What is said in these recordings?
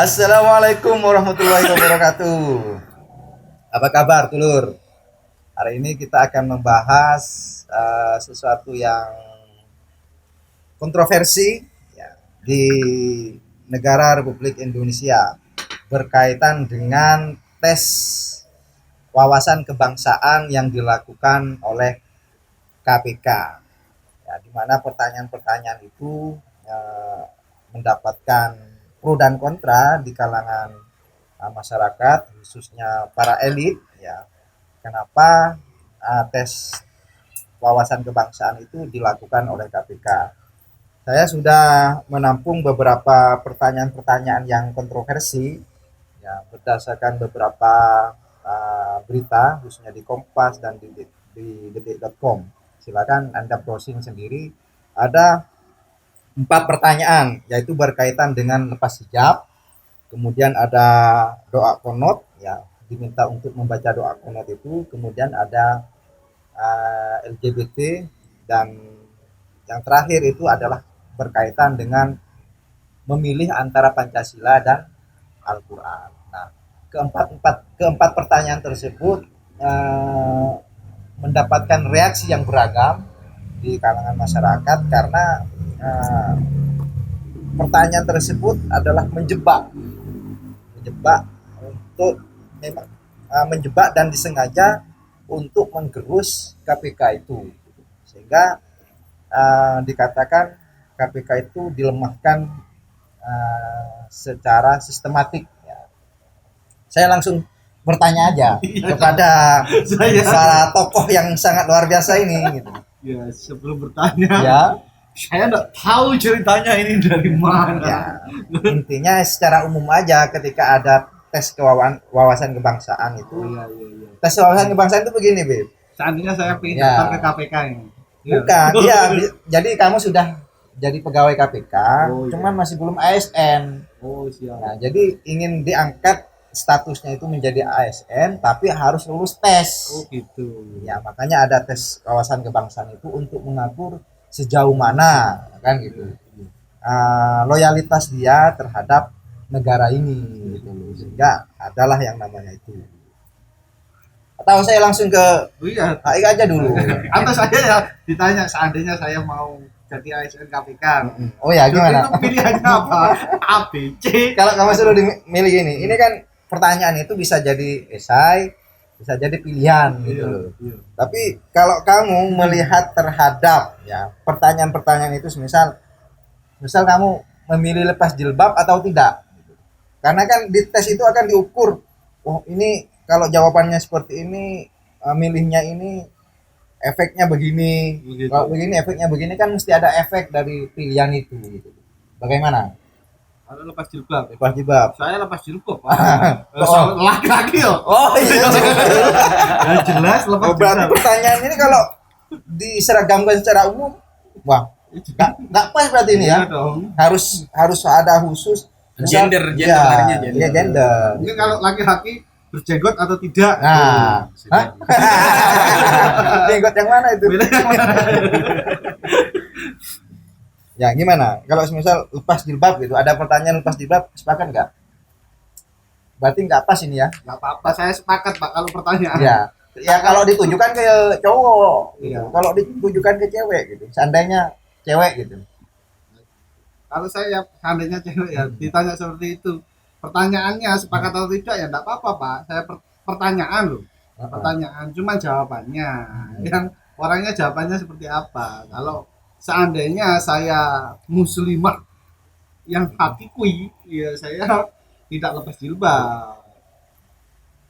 Assalamualaikum warahmatullahi wabarakatuh. Apa kabar, Tulur? Hari ini kita akan membahas sesuatu yang kontroversi ya, di negara Republik Indonesia berkaitan dengan tes wawasan kebangsaan yang dilakukan oleh KPK. Ya, di mana pertanyaan-pertanyaan itu eh, mendapatkan pro dan kontra di kalangan masyarakat, khususnya para elit. Ya, kenapa tes wawasan kebangsaan itu dilakukan oleh KPK? Saya sudah menampung beberapa pertanyaan-pertanyaan yang kontroversi, ya, berdasarkan beberapa berita, khususnya di Kompas dan di detik.com. Silakan Anda browsing sendiri. Ada 4 pertanyaan, yaitu berkaitan dengan lepas hijab, kemudian ada doa kunut, ya, diminta untuk membaca doa kunut itu, kemudian ada LGBT, dan yang terakhir itu adalah berkaitan dengan memilih antara Pancasila dan Al-Quran. Nah, keempat pertanyaan tersebut mendapatkan reaksi yang beragam di kalangan masyarakat karena eh, pertanyaan tersebut adalah menjebak untuk memang menjebak dan disengaja untuk menggerus KPK itu, sehingga dikatakan KPK itu dilemahkan secara sistematik ya. Saya langsung bertanya aja kepada para tokoh yang sangat luar biasa ini gitu. Ya, sebelum bertanya, Ya, saya nggak tahu ceritanya ini dari mana. ya, intinya secara umum aja ketika ada tes wawasan kebangsaan itu. Iya, iya, iya. Tes wawasan kebangsaan itu begini, Beb. Seandainya saya pengen Ya. daftar ke KPK ini. Iya. Bukan, iya. Jadi kamu sudah jadi pegawai KPK, Oh, iya. cuman masih belum ASN. Oh, siap. Nah, jadi ingin diangkat statusnya itu menjadi ASN, tapi harus lulus tes. Oh, gitu. Ya, makanya ada tes wawasan kebangsaan itu untuk mengatur sejauh mana, kan gitu. Loyalitas dia terhadap negara ini, gitu. Sehingga adalah yang namanya itu. Atau saya langsung ke Oh, iya. AIK aja dulu. Atau saya ya ditanya seandainya saya mau jadi ASN KPK. Oh ya, gimana? Itu pilihannya apa? A, B, C. Kalau kamu sudah dimilih ini kan pertanyaan itu bisa jadi esai, bisa jadi pilihan gitu loh. Iya. Tapi kalau kamu melihat terhadap ya pertanyaan-pertanyaan itu, misal kamu memilih lepas jilbab atau tidak, karena kan di tes itu akan diukur, oh ini kalau jawabannya seperti ini, milihnya ini efeknya begini, Begitu. kalau begini efeknya begini, kan mesti ada efek dari pilihan itu gitu. Bagaimana Kalau lepas jilbab. lepas jilbab? Saya lepas jilbab, Pak. Laki-laki yo. Oh iya. Ya jelas lepas Oh, berarti jilbab. pertanyaan ini kalau diseragamkan secara umum, wah, nggak pas berarti ini ya. Iya dong. Harus ada khusus. Gender Ya, harinya gender. iya, gender. Mungkin kalau laki-laki berjenggot atau tidak. Nah, hah? Jenggot yang mana itu? Beda. Ya gimana? Kalau misal lepas jilbab gitu, ada pertanyaan lepas jilbab, sepakat nggak? Berarti nggak pas ini ya? Nggak apa-apa, saya sepakat Pak kalau pertanyaan. Ya, ya kalau ditujukan ke cowok, gitu. Iya. Kalau ditujukan ke cewek gitu, seandainya cewek gitu. Kalau saya seandainya cewek ya ditanya seperti itu, pertanyaannya sepakat atau tidak ya nggak apa-apa Pak. Saya pertanyaan loh, pertanyaan. Cuma jawabannya, yang orangnya jawabannya seperti apa. Kalau seandainya saya muslimah yang hakiki, ya saya tidak lepas jilbab.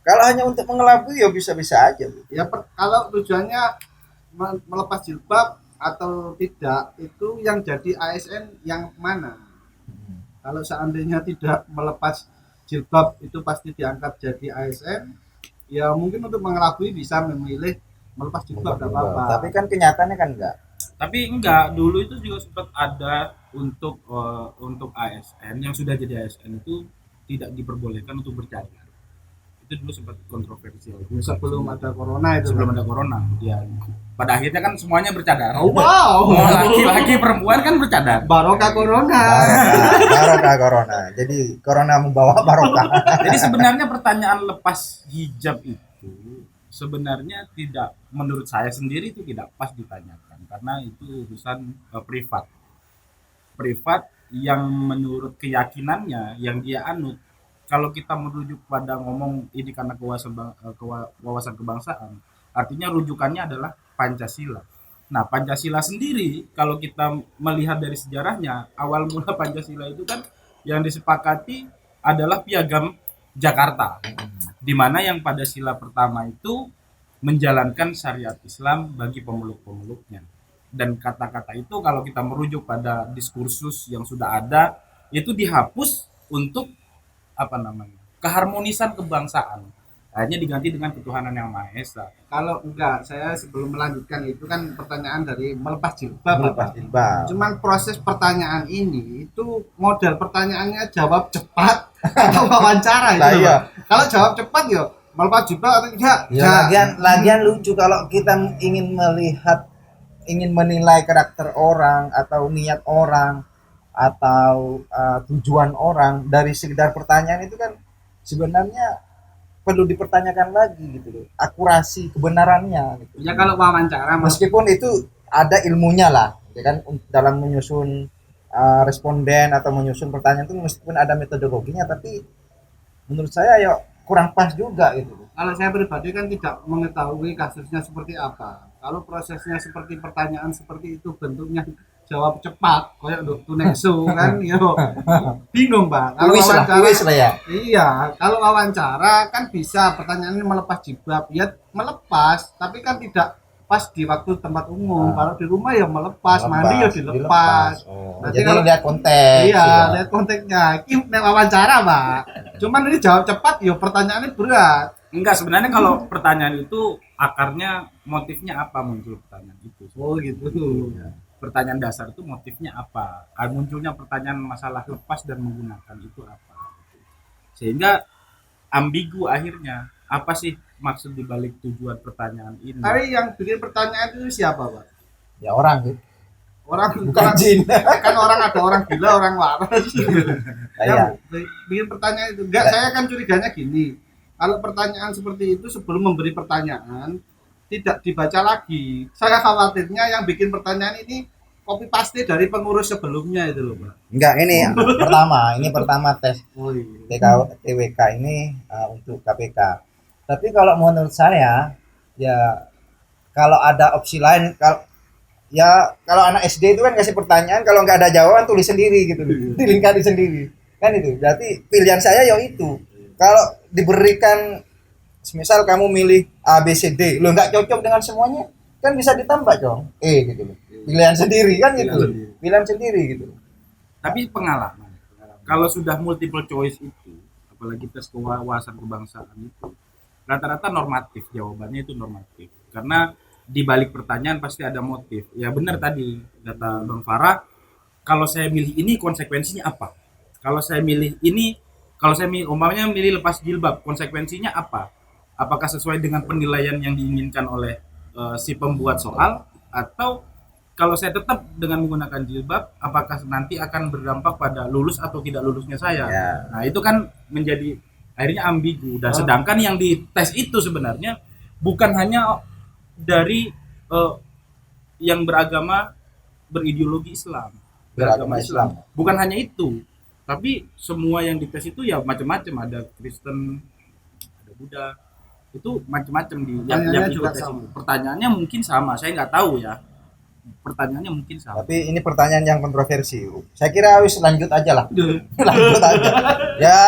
Kalau hanya untuk mengelabui ya bisa-bisa aja. Ya kalau tujuannya melepas jilbab atau tidak itu yang jadi ASN yang mana? Kalau seandainya tidak melepas jilbab itu pasti diangkat jadi ASN, ya mungkin untuk mengelabui bisa memilih melepas jilbab tidak apa-apa. Tapi kan kenyataannya kan enggak. Tapi enggak, dulu itu juga sempat ada untuk ASN yang sudah jadi ASN itu tidak diperbolehkan untuk bercadar. Itu dulu sempat kontroversial. Sebelum ada corona itu. Sebelum ada corona. Ya. Pada akhirnya kan semuanya bercadar. Oh, wow. Mau laki-laki perempuan kan bercadar. Barokah corona. Barokah corona. Jadi corona membawa barokah. Jadi sebenarnya pertanyaan lepas hijab itu sebenarnya tidak, menurut saya sendiri itu tidak pas ditanyakan karena itu urusan privat yang menurut keyakinannya yang dia anut. Kalau kita merujuk pada ngomong ini karena wawasan kebangsaan, artinya rujukannya adalah Pancasila. Nah, Pancasila sendiri kalau kita melihat dari sejarahnya, awal mula Pancasila itu kan yang disepakati adalah Piagam Jakarta, di mana yang pada sila pertama itu menjalankan syariat Islam bagi pemeluk-pemeluknya. Dan kata-kata itu kalau kita merujuk pada diskursus yang sudah ada, itu dihapus untuk apa namanya, keharmonisan kebangsaan. Akhirnya diganti dengan ketuhanan yang Maha Esa. Kalau enggak, saya sebelum melanjutkan itu kan pertanyaan dari melepas jilbab. Melepas jilbab. Cuman proses pertanyaan ini itu model pertanyaannya jawab cepat atau wawancara itu. Nah, iya. Kalau jawab cepat ya melepas jilbab atau tidak? Ya, lagian lucu kalau kita ingin menilai karakter orang atau niat orang atau tujuan orang dari sekedar pertanyaan itu kan sebenarnya perlu dipertanyakan lagi gitu loh, akurasi kebenarannya gitu. Ya kalau wawancara Meskipun itu ada ilmunya lah, ya kan, dalam menyusun responden atau menyusun pertanyaan itu meskipun ada metodologinya, tapi menurut saya ya kurang pas juga gitu. kalau saya pribadi kan tidak mengetahui kasusnya seperti apa. Kalau prosesnya seperti pertanyaan seperti itu bentuknya jawab cepat kayak dokter Nexo kan yo bingung Pak. Kalau Kuis lah ya. iya, kalau wawancara kan bisa pertanyaannya melepas jilbab, ya melepas, tapi kan tidak pas di waktu tempat umum. Kalau di rumah ya melepas, mandi ya dilepas. Oh, Nanti jadi kalau lihat konteks. iya, Ya. lihat konteksnya. Ini nek wawancara, Pak. Cuman ini jawab cepat, ya pertanyaannya berat. Enggak, sebenarnya kalau pertanyaan itu akarnya motifnya apa muncul pertanyaan itu. Oh gitu. Pertanyaan dasar itu motifnya apa? Munculnya pertanyaan masalah lepas dan menggunakan itu apa? Sehingga ambigu akhirnya. Apa sih maksud dibalik tujuan pertanyaan ini? Tapi yang bikin pertanyaan itu siapa, Pak? Ya orang gitu. Orang Bukan jin. kan orang ada orang gila, orang waras. Iya. Bikin pertanyaan itu. Enggak, saya kan curiganya gini. Kalau pertanyaan seperti itu sebelum memberi pertanyaan tidak dibaca lagi. Saya khawatirnya yang bikin pertanyaan ini copy paste dari pengurus sebelumnya itu loh, Pak. Enggak, ini pertama tes Oh, iya. TWK ini untuk KPK. Tapi kalau menurut saya ya kalau ada opsi lain, kalau anak SD itu kan kasih pertanyaan, kalau nggak ada jawaban tulis sendiri gitu, dilingkari sendiri kan, itu berarti pilihan saya ya itu. Kalau diberikan misal kamu milih A B C D, lo nggak cocok dengan semuanya kan bisa ditambah dong gitu loh, pilihan sendiri kan gitu, pilihan sendiri gitu. Tapi pengalaman. Kalau sudah multiple choice itu, apalagi tes kewawasan kebangsaan itu, rata-rata normatif, jawabannya itu normatif. Karena di balik pertanyaan pasti ada motif. Ya benar tadi kata Bang Farah, kalau saya milih ini konsekuensinya apa? Kalau saya milih ini, kalau saya umpamanya milih lepas jilbab, konsekuensinya apa? Apakah sesuai dengan penilaian yang diinginkan oleh si pembuat soal, atau kalau saya tetap dengan menggunakan jilbab, apakah nanti akan berdampak pada lulus atau tidak lulusnya saya? Ya. Nah itu kan menjadi akhirnya ambigu. Dan sedangkan yang dites itu sebenarnya bukan hanya dari yang berideologi Islam, Beragama Islam. bukan hanya itu, tapi semua yang dites itu ya macam-macam, ada Kristen, ada Buddha, itu macam-macam yang juga tes sama. itu. Pertanyaannya mungkin sama, saya nggak tahu ya. Pertanyaannya mungkin sama. Tapi ini pertanyaan yang kontroversi. Saya kira harus lanjut aja lah. Lanjut aja. Ya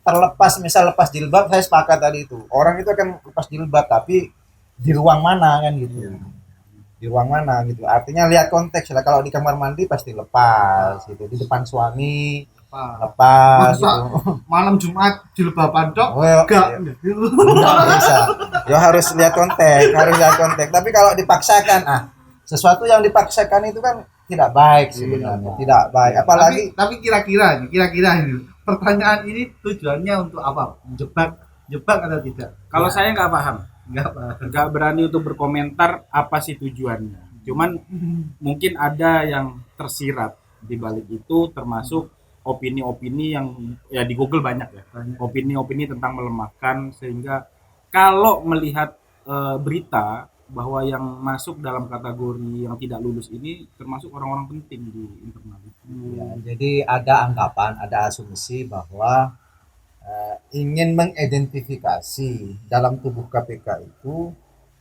terlepas misal lepas jilbab, saya sepakat tadi itu. Orang itu akan lepas jilbab, tapi di ruang mana kan gitu. Di ruang mana gitu. Artinya lihat konteks lah. Kalau di kamar mandi pasti lepas gitu. Di depan suami lepas Masa gitu. malam Jumat jilbaban dok? Oh, ya. Enggak. Nggak bisa. Ya harus lihat konteks, Tapi kalau dipaksakan, sesuatu yang dipaksakan itu kan tidak baik sebenarnya, tidak baik. Apalagi tapi kira-kira ini pertanyaan ini tujuannya untuk apa? Jebak atau tidak? Kalau saya nggak paham, Enggak, Pak. nggak berani untuk berkomentar apa sih tujuannya. Cuman mungkin ada yang tersirat di balik itu, termasuk opini-opini yang ya di Google banyak ya, opini-opini tentang melemahkan, sehingga kalau melihat berita bahwa yang masuk dalam kategori yang tidak lulus ini termasuk orang-orang penting di internal itu. ya, jadi ada anggapan, ada asumsi bahwa ingin mengidentifikasi dalam tubuh KPK itu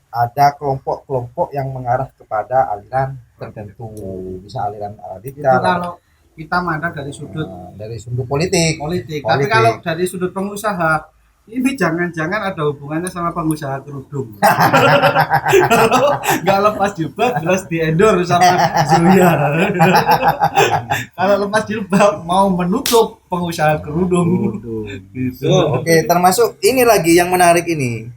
ada kelompok-kelompok yang mengarah kepada aliran tertentu, bisa aliran Itu radikal kalau kita mandang dari sudut dari sudut politik. politik. Tapi kalau dari sudut pengusaha, ini jangan-jangan ada hubungannya sama pengusaha kerudung. Kalau nggak lepas jilbab jelas di-endorse sama Zoya. Kalau lepas jilbab mau menutup pengusaha kerudung. Gitu. Oke, termasuk ini lagi yang menarik ini.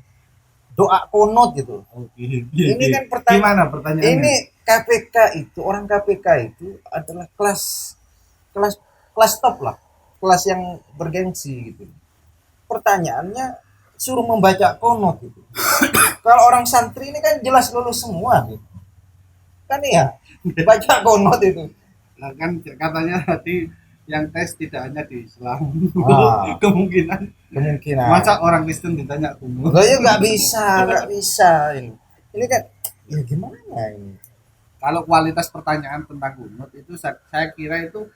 Doa kunut gitu. Oke. Ini kan pertanyaan. Gimana pertanyaannya? Ini KPK itu, orang KPK itu adalah kelas top lah, kelas yang bergengsi gitu. Pertanyaannya suruh membaca kunut gitu. Kalau orang santri ini kan jelas lulus semua gitu. Kan iya, baca kunut itu. Nah, kan katanya tadi yang tes tidak hanya di Islam. Ah. Kemungkinan. Masa orang Kristen ditanya kunut? Enggak ya, nggak bisa ini. Ini kan ya gimana ini? Kalau kualitas pertanyaan tentang kunut itu saya kira itu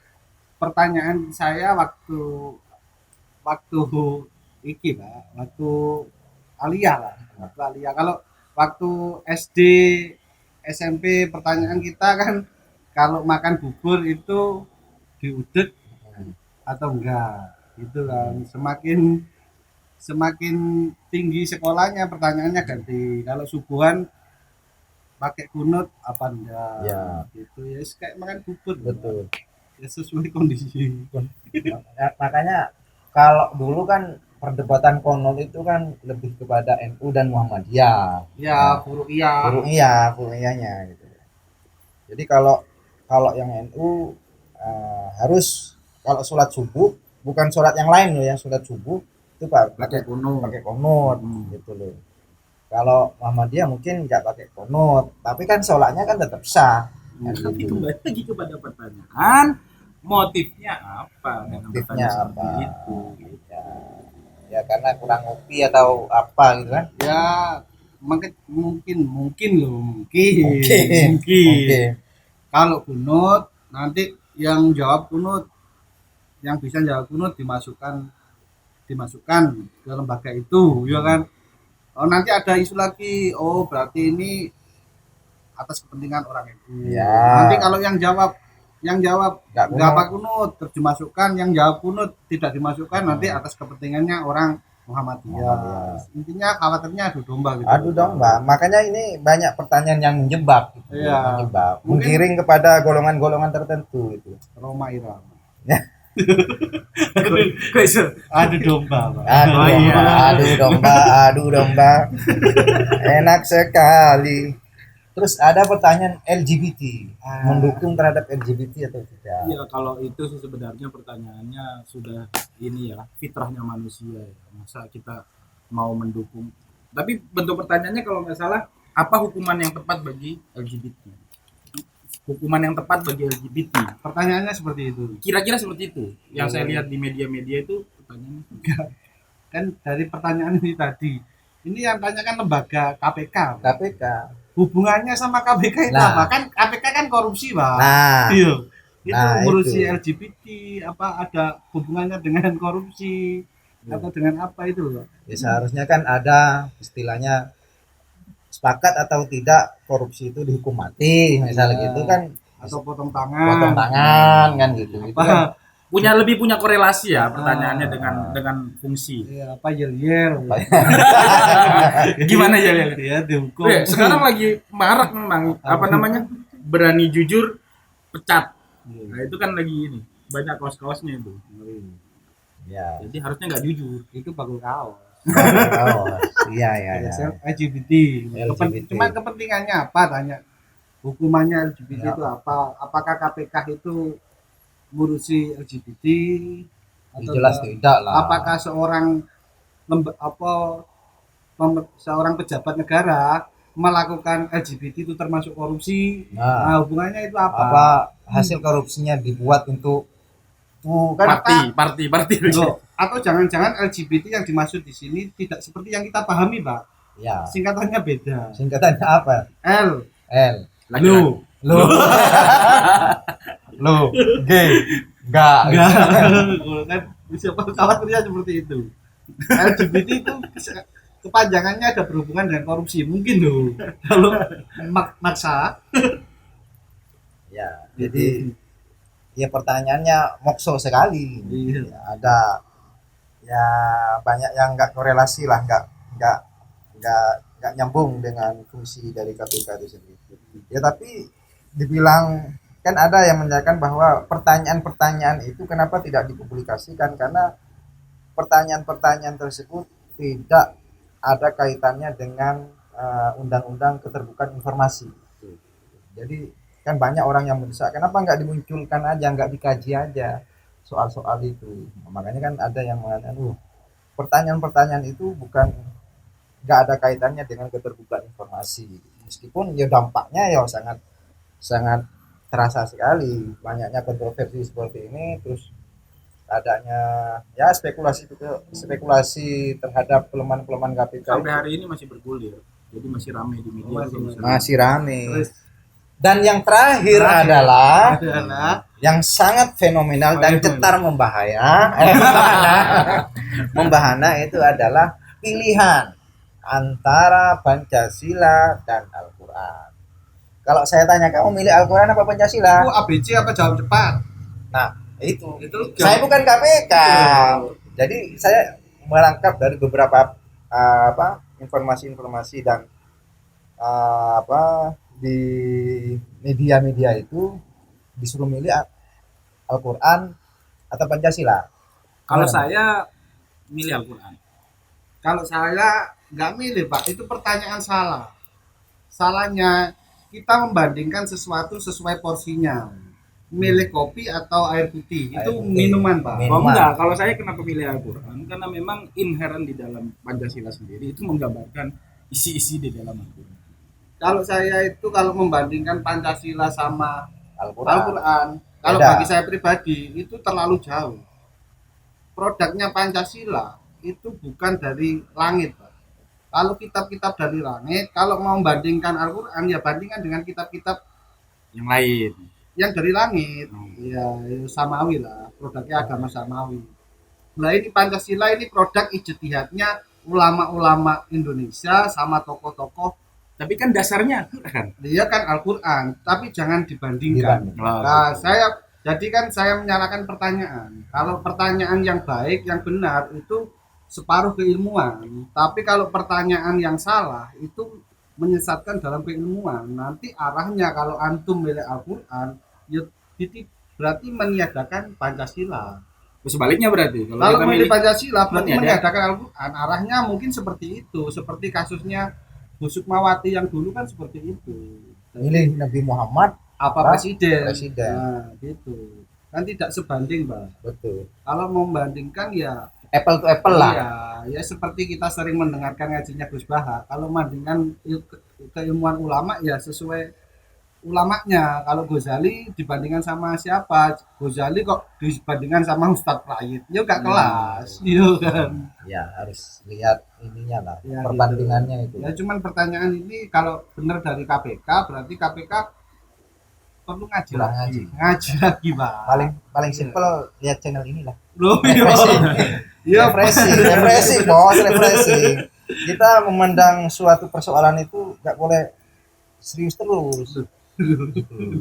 pertanyaan saya waktu iki Pak, waktu aliyah lah, waktu aliyah. Kalau waktu SD, SMP pertanyaan kita kan kalau makan bubur itu diudek atau enggak, gitu kan. Semakin tinggi sekolahnya pertanyaannya ganti. Kalau subuhan pakai kunut apa enggak? Ya. Gitu ya, kayak makan bubur. Betul. Ya sesuai kondisi. Makanya kalau dulu kan perdebatan konol itu kan lebih kepada NU dan Muhammadiyah. Ya, Furu'iyahnya gitu. Jadi kalau yang NU harus kalau sholat subuh, bukan sholat yang lain loh, yang sholat subuh itu pakai konut gitu loh. Kalau Muhammadiyah mungkin nggak pakai konut, tapi kan sholatnya kan tetap sah. Tapi kembali lagi kepada pertanyaan, motifnya apa? Motifnya apa? Itu. Ya karena kurang ngopi atau apa gitu kan? Ya, mungkin loh, Mungkin. Kalau kunut nanti yang jawab kunut, yang bisa jawab kunut dimasukkan ke lembaga itu, ya kan? Oh, nanti ada isu lagi, oh berarti ini atas kepentingan orang itu. Ya. Nanti kalau yang jawab Nggak nggak apa kunut terus dimasukkan, yang jawab kunut tidak dimasukkan, nanti atas kepentingannya orang Muhammadiyah. Intinya khawatirnya adu domba gitu. Adu domba. Makanya ini banyak pertanyaan yang menjebak gitu. Iya. Menjebak, Mungkin- menggiring kepada golongan-golongan tertentu itu. Roma Irama. Kok iso? Adu domba, Pak. Adu domba. Enak sekali. Terus ada pertanyaan LGBT, mendukung terhadap LGBT atau tidak? Iya, kalau itu sih sebenarnya pertanyaannya sudah ini ya, fitrahnya manusia ya. Masa kita mau mendukung? Tapi bentuk pertanyaannya kalau nggak salah, apa hukuman yang tepat bagi LGBT? Hukuman yang tepat bagi LGBT. Pertanyaannya seperti itu. Kira-kira seperti itu. Yang saya lihat di media-media itu pertanyaannya. Kan dari pertanyaan ini tadi. Ini yang tanyakan lembaga KPK. KPK. Hubungannya sama KPK itu Nah. apa? Kan KPK kan korupsi, Pak. Nah, Iya. Itu Nah, ngurusi itu. LGBT, apa ada hubungannya dengan korupsi atau dengan apa itu, Pak? ya seharusnya kan ada istilahnya sepakat atau tidak korupsi itu dihukum mati, misalnya Iya. gitu kan, Atau potong tangan. potong tangan kan gitu. Itu kan Apa? Lebih punya korelasi ya pertanyaannya dengan fungsi. Iya, apa yel-yel. Gimana ya lihat? Ya, dihukum. Sekarang lagi marak memang apa namanya? Berani jujur pecat. Nah, itu kan lagi ini. Banyak kaos-kaosnya itu. ya. Jadi harusnya nggak jujur. Itu bakul kaos. Oh, iya. LGBT. LGBT. Cuman kepentingannya apa tanya? hukumannya LGBT Ya. itu apa? Apakah KPK itu ngurusi LGBT Ya, atau jelas enggak? tidak lah. Apakah seorang seorang pejabat negara melakukan LGBT itu termasuk korupsi? Nah, Nah, hubungannya itu apa? apa hasil korupsinya dibuat untuk tuh kan Party. Loh, atau jangan-jangan LGBT yang dimaksud di sini tidak seperti yang kita pahami, Pak. ya Singkatannya beda. singkatannya apa? L. L. Laki-laki. Lo lo gay enggak Kan siapa khawatirnya seperti itu. LGBT itu kepanjangannya ada berhubungan dengan korupsi mungkin loh. Kalau maksa. ya jadi ya pertanyaannya mokso sekali. Iya. Ya, ada ya banyak yang nggak korelasi lah, nggak nyambung dengan fungsi dari KPK itu sendiri. Ya tapi dibilang kan ada yang menyatakan bahwa pertanyaan-pertanyaan itu kenapa tidak dipublikasikan, karena pertanyaan-pertanyaan tersebut tidak ada kaitannya dengan undang-undang keterbukaan informasi. Jadi kan banyak orang yang mendesak, kenapa nggak dimunculkan aja, nggak dikaji aja soal-soal itu. Makanya kan ada yang mengatakan, pertanyaan-pertanyaan itu bukan, nggak ada kaitannya dengan keterbukaan informasi. Meskipun ya dampaknya ya sangat sangat terasa sekali, banyaknya kontroversi seperti ini, terus adanya ya spekulasi terhadap pelemahan-pelemahan KPK Sampai itu hari ini masih bergulir. Jadi masih ramai di media. masih rame. Terus Dan yang terakhir adalah adalah yang sangat fenomenal dan cetar membahana itu adalah pilihan antara Pancasila dan Al-Quran. Kalau saya tanya, kamu milih Al-Quran apa Pancasila? itu ABC apa jawab cepat? Nah, itu. Itu Saya bukan KPK. Jadi saya merangkap dari beberapa informasi-informasi dan di media-media itu disuruh milih Al-Quran atau Pancasila. Kalau Gimana? saya milih Al-Quran. Kalau saya nggak milih, Pak. Itu pertanyaan salah. Salahnya kita membandingkan sesuatu sesuai porsinya. Milih kopi atau air putih itu Air putih. minuman, Pak. Minuman. Oh enggak, kalau saya kenapa pilih Al-Quran? Karena memang inherent di dalam Pancasila sendiri itu menggambarkan isi-isi di dalam Al-Quran. Kalau saya itu kalau membandingkan Pancasila sama Al-Quran. Al-Quran, kalau Beda. bagi saya pribadi itu terlalu jauh. Produknya Pancasila itu bukan dari langit, Pak. Kalau kitab-kitab dari langit, kalau mau membandingkan Al-Quran ya bandingkan dengan kitab-kitab Yang lain. yang dari langit. Hmm. Ya samawi lah, produknya agama samawi. Nah ini Pancasila ini produk ijtihadnya ulama-ulama Indonesia sama tokoh-tokoh. Tapi kan dasarnya Al-Quran. Dia kan Al-Quran, tapi jangan dibandingkan. Dibanding. Nah, saya menyalakan pertanyaan. Kalau pertanyaan yang baik, yang benar itu separuh keilmuan. Tapi kalau pertanyaan yang salah itu menyesatkan dalam keilmuan. Nanti arahnya kalau antum milih Al-Quran, ya berarti meniadakan Pancasila. Sebaliknya berarti Kalau kita milih Pancasila berarti meniadakan. meniadakan Al-Quran. Arahnya mungkin seperti itu, seperti kasusnya Bu Sukmawati yang dulu kan seperti itu. Milih Nabi Muhammad. Apa presiden? Presiden. Nah, gitu. Kan tidak sebanding, Mbak. Betul. Kalau membandingkan ya Apple to apple lah. iya, ya seperti kita sering mendengarkan ngajinya Gus Baha. Kalau membandingkan keilmuan ulama ya sesuai ulamanya. Kalau Ghazali dibandingkan sama siapa? Ghazali kok dibandingkan sama Ustadz Praid? Ya gak kelas. Iya kan. Ya harus lihat ininya lah, Ya, perbandingannya itu. Ya cuman pertanyaan ini kalau benar dari KPK berarti KPK perlu ngaji Kurang lagi. Ngaji lagi, Pak. Paling simpel lihat channel ini lah. Loh, iya. Refreshing, bos, refreshing. Kita memandang suatu persoalan itu nggak boleh serius terus.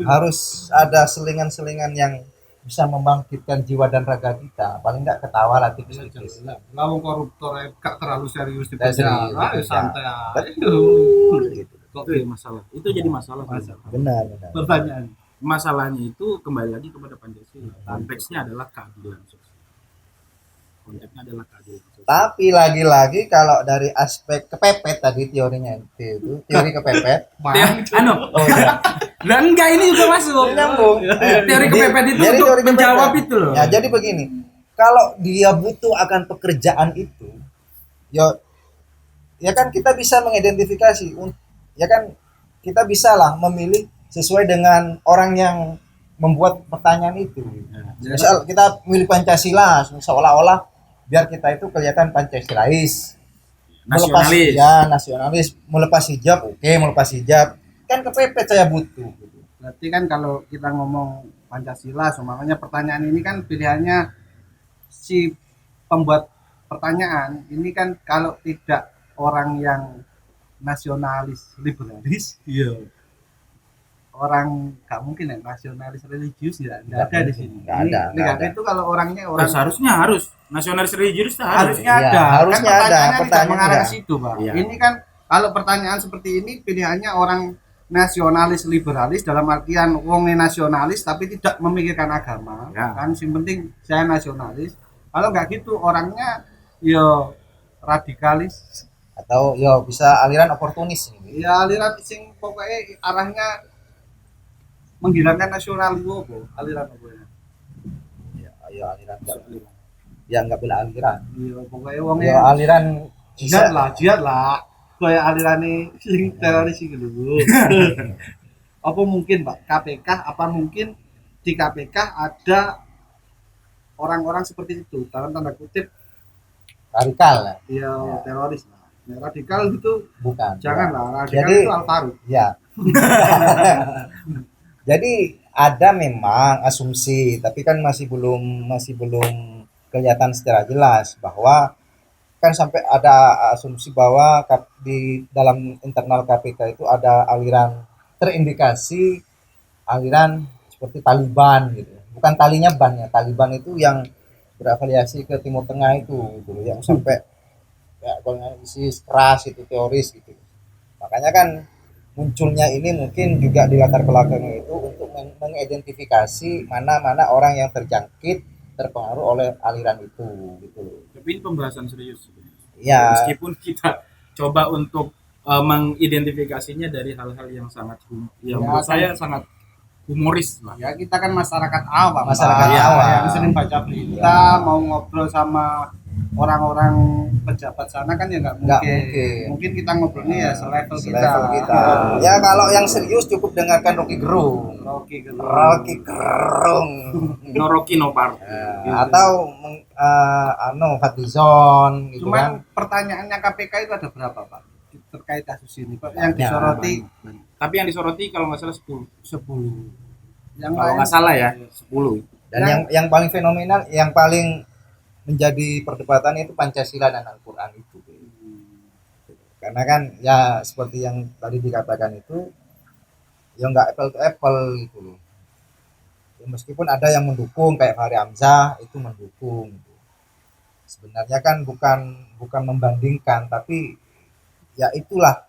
Harus ada selingan-selingan yang bisa membangkitkan jiwa dan raga kita. Paling nggak ketawa lah tipis-tipis. Lawang koruptor gak terlalu serius di Nggak serius, penjara, betul. santai aja. Betul, gitu. Kok Itu ya masalah. Itu jadi masalah. Benar. pertanyaan? Masalahnya itu kembali lagi kepada Pancasila. Konteksnya adalah keadilan sosial. Konteksnya adalah keadilan sosial. Tapi lagi-lagi kalau dari aspek kepepet tadi teorinya itu teori kepepet. Anu, Oh iya. Dan enggak, ini juga masuk. Nyambung. Teori kepepet itu Jadi untuk teori kepepet. menjawab itu loh. Ya, jadi begini. Kalau dia butuh akan pekerjaan itu, ya ya kan kita bisa mengidentifikasi. Ya kan kita bisa lah memilih sesuai dengan orang yang membuat pertanyaan itu. Misal kita milih Pancasila, seolah-olah biar kita itu kelihatan Pancasilais. Nasionalis. Ya, nasionalis. Melepas hijab, oke, melepas hijab. Kan kepepet saya butuh. Berarti kan kalau kita ngomong Pancasila, semuanya pertanyaan ini kan pilihannya si pembuat pertanyaan. Ini kan kalau tidak orang yang nasionalis liberalis, Iya. orang nggak mungkin ya nasionalis religius ya, nggak Nggak ada di mungkin. sini. Nggak Ini ada, ini nggak nggak ada. itu kalau orangnya orang Seharusnya harus nasionalis religius harus. harusnya Iya, ada. harusnya Kan ada. pertanyaannya tidak Pertanyaan mengarah ada. ke situ, Pak. Iya. Ini kan kalau pertanyaan seperti ini pilihannya orang nasionalis liberalis dalam artian wongnya nasionalis tapi tidak memikirkan agama. Ya. Kan yang penting saya nasionalis. Kalau nggak gitu orangnya yo radikalis. Atau ya bisa aliran oportunis ini. Ya aliran sing pokoknya arahnya menghilangkan nasionalisme apa? Aliran apa ya? Ya aliran ya nggak bela aliran. Iya, pokoknya Ya wongnya aliran jihad lah. Kayak alirane sing teroris iki lho. Apa mungkin, Pak, KPK apa mungkin di KPK ada orang-orang seperti itu dalam tanda kutip radikal lah. ya teroris lah. Ya, radikal itu Bukan. janganlah, radikal Jadi- itu Al-Faruq. Ya. Jadi ada memang asumsi, tapi kan masih belum kelihatan secara jelas bahwa kan sampai ada asumsi bahwa di dalam internal KPK itu ada aliran terindikasi aliran seperti Taliban gitu. Bukan talinya ban ya, Taliban itu yang berafiliasi ke Timur Tengah itu gitu loh, yang sampai ya golongan ISIS keras itu teroris gitu. Makanya kan munculnya ini mungkin juga di latar belakangnya itu untuk mengidentifikasi mana-mana orang yang terjangkit terpengaruh oleh aliran itu gitu loh. Tapi ini pembahasan serius. Ya, Meskipun kita coba untuk mengidentifikasinya dari hal-hal yang sangat yang Ya, menurut kan. saya sangat humoris lah. Ya kita kan masyarakat awam, Masyarakat Pak. awam. Yang sering baca berita, mau ngobrol sama orang-orang pejabat sana kan ya nggak Nggak mungkin. mungkin. Mungkin kita ngobrolnya ya selevel kita. selevel kita. Ya kalau yang serius cukup dengarkan Rocky Gerung. Oke gitu. Rocky Gerung. No Rocky no Party. Atau Fadlizon gitu kan. Cuman pertanyaannya KPK itu ada berapa, Pak? Terkait kasus ini, Pak. Yang Banyak, disoroti Tapi yang disoroti kalau nggak salah 10. 10. Yang Kalau lain nggak salah ya 10. Dan yang paling fenomenal, yang paling menjadi perdebatan itu Pancasila dan Al-Qur'an itu. Karena kan ya seperti yang tadi dikatakan itu ya nggak apple to apple gitu loh. Ya, meskipun ada yang mendukung kayak Fahri Hamzah itu mendukung. Sebenarnya kan bukan membandingkan, tapi ya itulah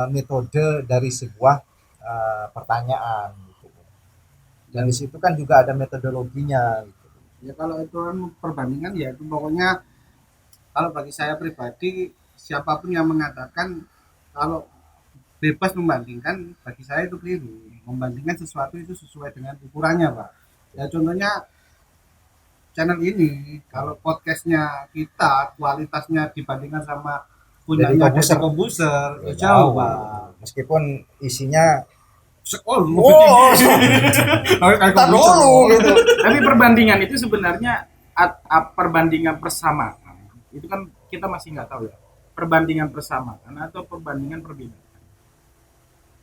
metode dari sebuah pertanyaan gitu. Dan di situ kan juga ada metodologinya gitu. ya kalau itu kan perbandingan ya itu pokoknya kalau bagi saya pribadi siapapun yang mengatakan kalau bebas membandingkan bagi saya itu keliru. Membandingkan sesuatu itu sesuai dengan ukurannya, Pak. Ya contohnya channel ini kalau podcastnya kita kualitasnya dibandingkan sama punyanya Deddy Deddy Kobuser itu jauh, Pak. Meskipun isinya Oh, kita dulu gitu. Tapi perbandingan itu sebenarnya perbandingan persamaan. Itu kan kita masih nggak tahu ya. Perbandingan persamaan atau perbandingan perbedaan.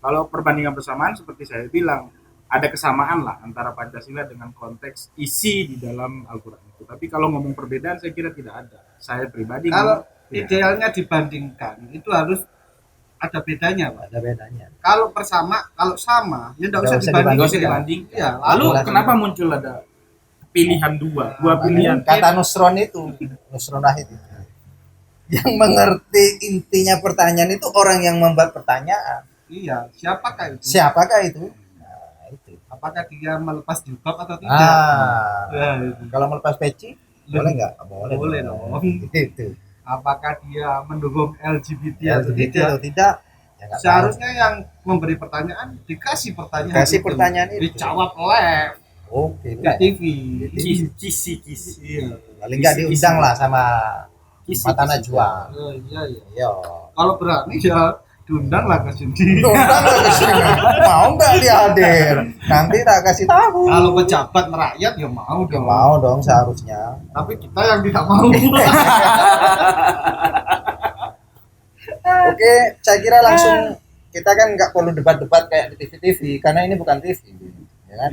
Kalau perbandingan persamaan seperti saya bilang ada kesamaan lah antara Pancasila dengan konteks isi di dalam Al-Quran itu. Tapi kalau ngomong perbedaan saya kira tidak ada. Saya pribadi kalau ngomong, ya. idealnya dibandingkan itu harus ada bedanya, Pak. Ada bedanya. Kalau kalau sama ya tidak Nggak usah usah dibandingkan. Nggak usah dibandingkan. Iya, Lalu Boleh. kenapa muncul ada pilihan dua pilihan? Kata Nusron itu, Nusron Wahid itu. Yang mengerti intinya pertanyaan itu orang yang membuat pertanyaan. Iya, siapakah itu? Siapakah itu? Nah, itu. Apakah dia melepas jilbab atau tidak? Ya, itu. Kalau melepas peci, boleh nggak? Boleh. Boleh dong. Itu. Apakah dia mendukung LGBT atau LGBT tidak? atau tidak? Ya, nggak tahu. Seharusnya yang memberi pertanyaan dikasih pertanyaan. Kasih itu. pertanyaan itu. Dijawab live Oke, di TV. Kisi. Iya. paling nggak diundang lah sama Kisi, Mata kisi. Najwa. Oh, iya iya. Yo. Kalau berani ya diundang lah ke sini. Undang lah ke sini. Mau nggak dia hadir? Nanti tak kasih tahu. Kalau pejabat merakyat ya mau Ya, dong. mau dong seharusnya. Tapi kita yang tidak mau. Oke, saya kira langsung kita kan nggak perlu debat-debat kayak di TV-TV karena ini bukan TV, ya kan?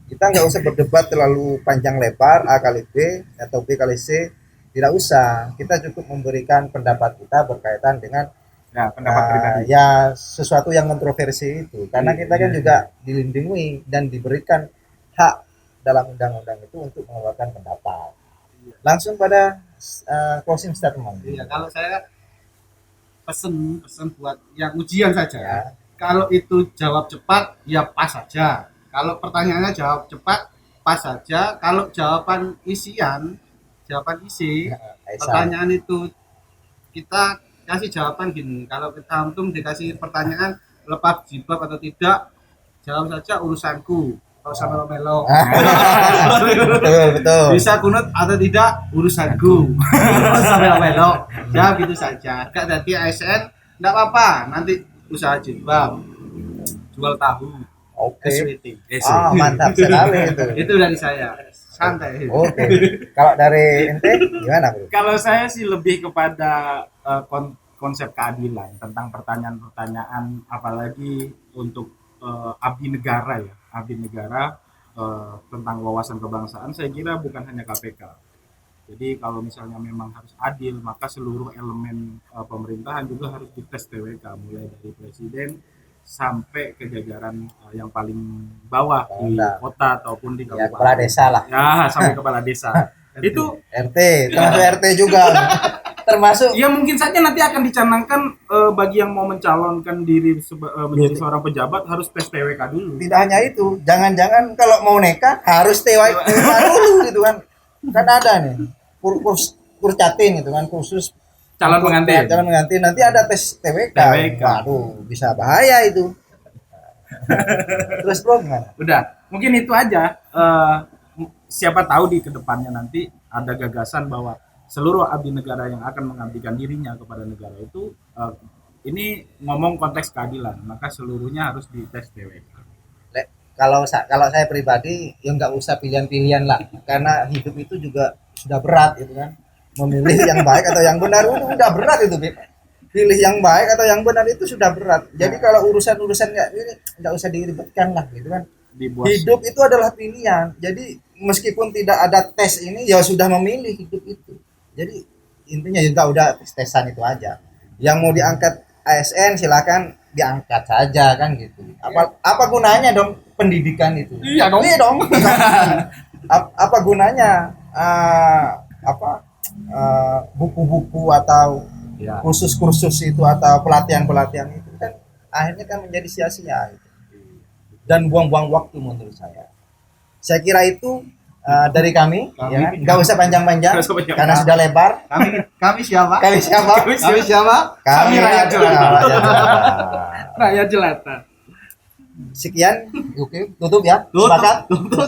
Kita nggak usah berdebat terlalu panjang lebar A kali B atau B kali C, tidak usah. Kita cukup memberikan pendapat kita berkaitan dengan Ya, pendapat pribadi. ya sesuatu yang kontroversi itu, karena kita kan Iya. juga dilindungi dan diberikan hak dalam undang-undang itu untuk mengeluarkan pendapat. Langsung pada closing statement. Iya, kalau saya pesen buat yang ujian saja. Ya. Kalau itu jawab cepat, ya pas saja. Kalau pertanyaannya jawab cepat, pas saja. Kalau jawaban isi, Aisyah. pertanyaan itu kita kasih jawaban gini. Kalau kita untung dikasih pertanyaan lepas jilbab atau tidak, jawab saja urusanku. Kalau sama melo. Betul. Bisa kunut atau tidak urusanku. Sampai melo. Ya gitu saja. Gak jadi ASN enggak apa-apa. Nanti usaha jilbab. Jual tahu. Oke. SWT. Mantap sekali itu. Itu dari saya. Santai. Oke. Kalau dari ente gimana, Bro? Kalau saya sih lebih kepada konsep keadilan tentang pertanyaan-pertanyaan, apalagi untuk abdi negara ya, tentang wawasan kebangsaan. Saya kira bukan hanya KPK. Jadi kalau misalnya memang harus adil, maka seluruh elemen pemerintahan juga harus dites TWK, mulai dari presiden sampai ke jajaran yang paling bawah di kota ataupun di Ya, kabupaten. kepala desa lah. Ya, sampai kepala desa. Itu RT, termasuk RT juga. Termasuk ya mungkin saja nanti akan dicanangkan bagi yang mau mencalonkan diri menjadi seorang pejabat harus tes TWK dulu. tidak hanya itu, jangan-jangan kalau mau nikah harus TWK dulu gitu kan. Kan ada nih kurcatin gitu kan, khusus Calon pengantin. calon pengantin, nanti ada tes TWK. TWK. Waduh, bisa bahaya itu. Terus bro gimana? Udah, mungkin itu aja. Siapa tahu di kedepannya nanti ada gagasan bahwa seluruh abdi negara yang akan mengabdikan dirinya kepada negara itu, ini ngomong konteks keadilan, maka seluruhnya harus dites TWK. Kalau saya pribadi ya nggak usah pilihan-pilihan lah, karena hidup itu juga sudah berat gitu kan. Memilih yang baik atau yang benar itu udah berat itu, Bib. Pilih yang baik atau yang benar itu sudah berat. Jadi kalau urusan-urusan nggak ini nggak usah diribetkan lah gitu kan. Dibuat Hidup itu adalah pilihan. Jadi meskipun tidak ada tes ini ya sudah memilih hidup itu. Jadi intinya juga udah tes-tesan itu aja. Yang mau diangkat ASN silakan diangkat saja kan gitu. Apa gunanya dong pendidikan itu? Iya dong. Iya dong. Apa gunanya buku-buku atau ya. kursus-kursus itu atau pelatihan-pelatihan itu kan akhirnya kan menjadi sia-sia gitu. Dan buang-buang waktu menurut saya. Saya kira itu dari kami ya kan? Nggak usah panjang-panjang Nggak usah panjang. karena sudah lebar. Kami siapa? Kami siapa? Kami siapa? Kami rakyat jelata. rakyat jelata. Rakyat jelata. Sekian, oke, tutup ya. Tutup. Sepakat?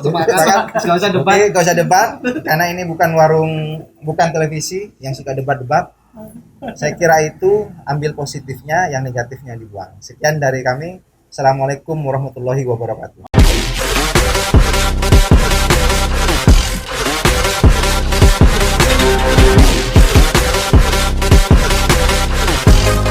Sepakat. Sepakat? Nggak usah debat. Oke, nggak usah debat karena ini bukan televisi yang suka debat-debat. Saya kira itu ambil positifnya, yang negatifnya dibuang. Sekian dari kami. Assalamualaikum warahmatullahi wabarakatuh.